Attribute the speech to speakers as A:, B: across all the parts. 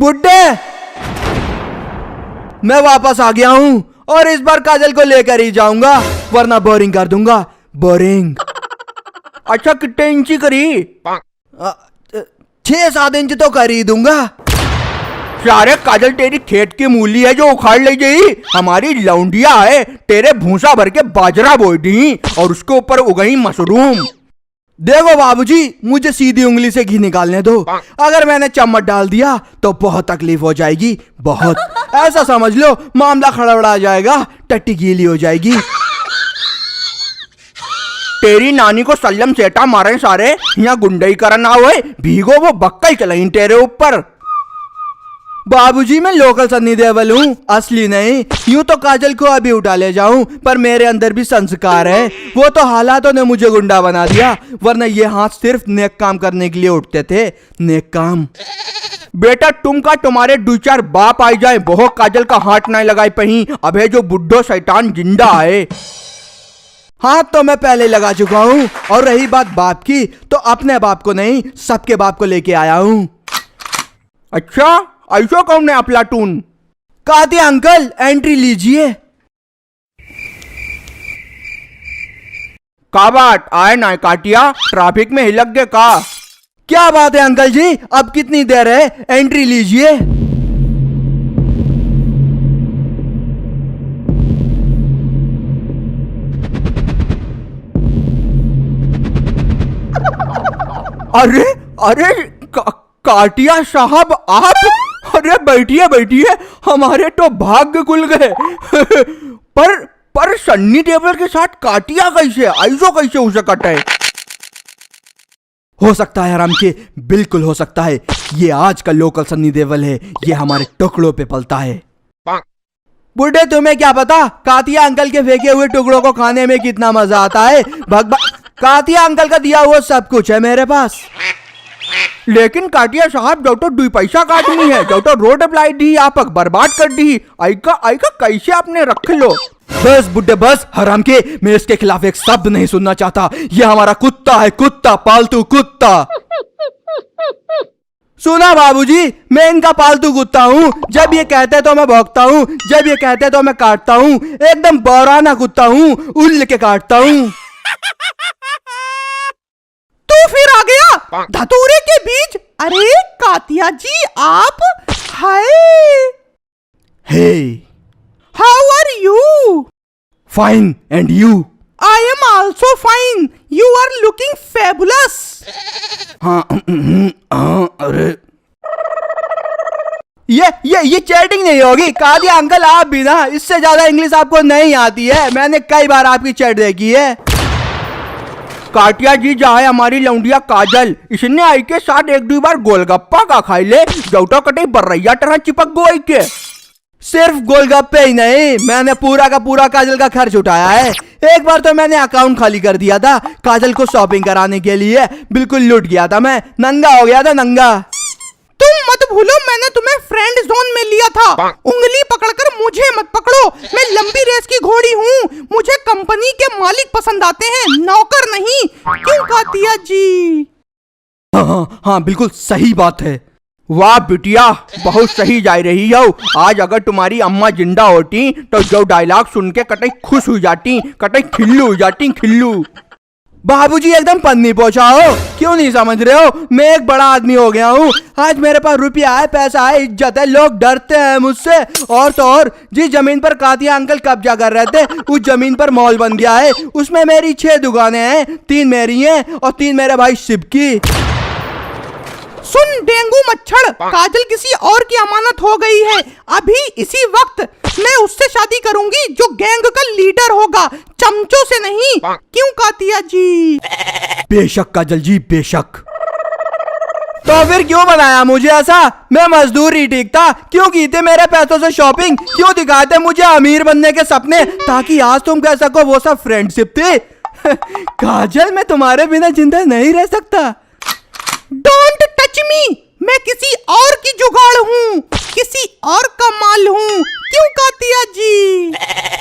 A: बुड्ढे, मैं वापस आ गया हूँ और इस बार काजल को लेकर ही जाऊंगा, वरना बोरिंग कर दूंगा। बोरिंग। अच्छा कितने इंची करी? 6-7 इंच तो कर ही दूंगा। सारे काजल तेरी खेत की मूली है जो उखाड़ ले गई। हमारी लौंडिया है तेरे भूसा भर के बाजरा बोई दी और उसके ऊपर उगई मशरूम। देखो बाबूजी, मुझे सीधी उंगली से घी निकालने दो। अगर मैंने चम्मच डाल दिया तो बहुत तकलीफ हो जाएगी, बहुत। ऐसा समझ लो मामला खड़बड़ा जाएगा, टट्टी गीली हो जाएगी। तेरी नानी को सल्लम सेटा मारे सारे, यहाँ गुंडई करना हुए, भीगो वो बक्कल चलाई तेरे ऊपर। बाबूजी मैं लोकल सन्नी देओल हूँ, असली नहीं। यूं तो काजल को अभी उठा ले जाऊं, पर मेरे अंदर भी संस्कार है। वो तो हालातों ने मुझे गुंडा बना दिया, वरना ये हाथ सिर्फ नेक काम करने के लिए उठते थे। नेक काम। बेटा तुम का तुम्हारे 2-4 बाप आई जाए, बहुत काजल का हाथ नहीं लगाई पही। अबे जो बुड्ढो शैतान जिंदा है। हाथ तो मैं पहले लगा चुका हूँ। और रही बात बाप की, तो अपने बाप को नहीं, सबके बाप को लेके आया हूँ। अच्छा ऐसा कौन है अफलातून? कहते अंकल एंट्री लीजिए। का बात आए ना काटिया, ट्रैफिक में हिलक गए का? क्या बात है अंकल जी, अब कितनी देर है, एंट्री लीजिए। अरे अरे काटिया साहब आप? अरे बैठिए बैठिए, हमारे तो भाग्य खुल गए। पर सन्नी देओल के साथ काटिया कैसे, ऐसो कैसे उसे कटे? हो सकता है हराम के, बिल्कुल हो सकता है। ये आज का लोकल सन्नी देओल है, ये हमारे टुकड़ों पे पलता है। बुढ़े तुम्हें क्या पता कातिया अंकल के फेंके हुए टुकड़ों को खाने में कितना मजा आता है। कातिया अंकल का दिया हुआ सब कुछ है मेरे पास। लेकिन काटिया साहब जो तो 2 पैसा काटनी है, जो तो रोड अप्लाई दी आप बर्बाद कर दी। आइका कैसे आपने रख लो। बस बुड्ढे बस, हराम के, मैं इसके खिलाफ एक शब्द नहीं सुनना चाहता। यह हमारा कुत्ता है, कुत्ता, पालतू कुत्ता। सुना बाबूजी, मैं इनका पालतू कुत्ता हूँ। जब ये कहते तो मैं भौंकता हूँ, जब ये कहते तो मैं काटता हूँ। एकदम बौराना कुत्ता हूँ, उल्ल के काटता हूँ। तू फिर आ गया धतूरे के बीच। अरे कातिया जी आप? Hi. Hey, how are you? Fine, and you? I am also fine. You are looking fabulous. हाँ, अरे ये चैटिंग नहीं होगी। कातिया अंकल आप भी ना, इससे ज्यादा इंग्लिश आपको नहीं आती है। मैंने कई बार आपकी चैट देखी है। काटिया जी जाए हमारी लौंडिया काजल, इसने आई के साथ 1-2 बार गोलगप्पा का खाई ले, जौटा कटे बर्रैया तरह चिपक गो आई के। सिर्फ गोलगप्पे ही नहीं, मैंने पूरा का पूरा काजल का खर्च उठाया है। एक बार तो मैंने अकाउंट खाली कर दिया था काजल को शॉपिंग कराने के लिए। बिल्कुल लूट गया था मैं, नंगा हो गया था नंगा। तुम मत भूलो मैंने तुम्हें फ्रेंड जोन में लिया था। उंगली पकड़कर मुझे मत पकड़ो, मैं लंबी रेस की घोड़ी हूँ। मुझे कंपनी के मालिक पसंद आते हैं, नौकर नहीं। क्यों कातिया जी? हाँ बिल्कुल सही बात है। वाह बिटिया, बहुत सही जा रही हो। आज अगर तुम्हारी अम्मा जिंदा होती तो जो डायलॉग सुन के कतई खुश हो जाती, कतई खिल्लू हो जाती, खिल्लू। बाबूजी एकदम पन्नी पहुंचाओ, क्यों नहीं समझ रहे हो? मैं एक बड़ा आदमी हो गया हूँ। आज मेरे पास रुपया है, पैसा है, इज्जत है, लोग डरते हैं मुझसे। और तो और जिस जमीन पर कातिया अंकल कब्जा कर रहे थे, उस जमीन पर मॉल बन गया है। उसमें मेरी 6 दुकानें हैं, 3 मेरी हैं और 3 मेरे भाई शिव की। सुन डेंगू मच्छर, काजल किसी और की अमानत हो गई है। अभी इसी वक्त मैं उससे शादी करूंगी जो गैंग का लीडर होगा, चमचों से नहीं। क्यों कातिया जी? बेशक काजल जी, बेशक। तो फिर क्यों बनाया मुझे ऐसा? मैं मजदूर ही ठीक था। क्यों की थे मेरे पैसों से शॉपिंग? क्यों दिखाते मुझे अमीर बनने के सपने, ताकि आज तुम कह सको वो सब फ्रेंडशिप थी? काजल मैं तुम्हारे बिना जिंदा नहीं रह सकता। डोंट टच मी, मैं किसी और की जुगाड़ हूँ, किसी और का माल हूँ। क्यों कातिया जी?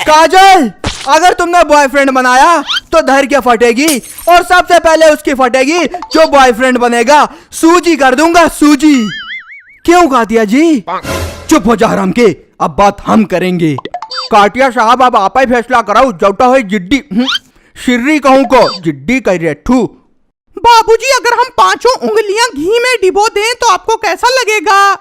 A: काजल अगर तुमने बॉयफ्रेंड बनाया तो धर के फटेगी, और सबसे पहले उसकी फटेगी जो बॉयफ्रेंड बनेगा। सूजी कर दूंगा, सूजी। क्यों कातिया जी? चुप हो जा हराम के, अब बात हम करेंगे। काटिया साहब अब आप ही फैसला कराओ, जौटा हो जिड्डी शिर्री कहूं को जिड्डी कह रहे ठू। बाबूजी अगर हम 5 उंगलियां घी में डिबो दें तो आपको कैसा लगेगा?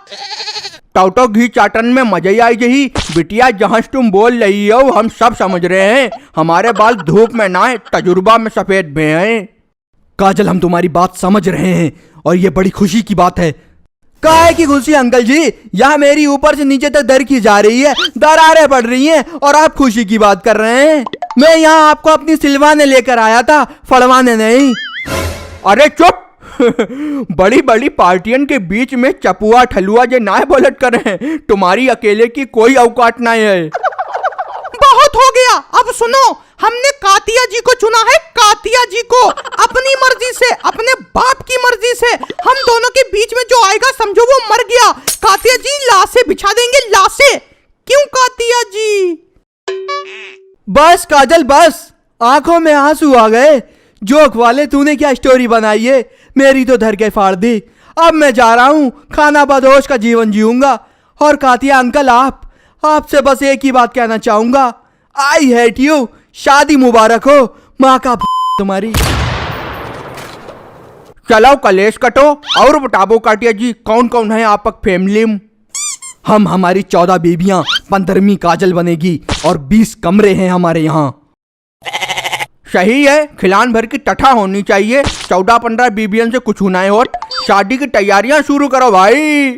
A: टोटो घी चाटन में मजा ही आई जही। बिटिया जहां तुम बोल रही हो हम सब समझ रहे हैं, हमारे बाल धूप में ना है, तजुर्बा में सफेद में हैं। काजल हम तुम्हारी बात समझ रहे हैं और ये बड़ी खुशी की बात है। काहे की खुशी अंकल जी? यहाँ मेरी ऊपर से नीचे तक दर की जा रही है, दरारें पड़ रही हैं और आप खुशी की बात कर रहे हैं। मैं यहाँ आपको अपनी सिलवाने लेकर आया था, फड़वाने नहीं। अरे चुप बड़ी बड़ी पार्टियन के बीच में चपुआ ठलुआ जे ना बोलत कर रहे हैं, तुम्हारी अकेले की कोई औकात नहीं है। बहुत हो गया, अब सुनो, हमने कातिया जी को चुना है, कातिया जी को, अपनी मर्जी से, अपने बाप की मर्जी से। हम दोनों के बीच में जो आएगा समझो वो मर गया। कातिया जी लाशें बिछा देंगे, लाशें। क्यों कातिया जी? बस काजल बस, आंखों में आंसू आ गए। जोक वाले तूने क्या स्टोरी बनाई है, मेरी तो धर के फाड़ दी। अब मैं जा रहा हूँ, खाना बदोश का जीवन जीऊंगा। और कातिया अंकल आपसे बस एक ही बात कहना चाहूंगा, आई हेट यू। शादी मुबारक हो, माँ का तुम्हारी। चलो कलेश कटो और बताबो काटिया जी, कौन कौन है आपक फैमिली में? हम हमारी 14 बीबियां, 15वीं काजल बनेगी और 20 कमरे हैं हमारे यहाँ। सही है, खिलान भर की टठा होनी चाहिए। 14-15 बीबियन से कुछ ना हो। शादी की तैयारियां शुरू करो भाई।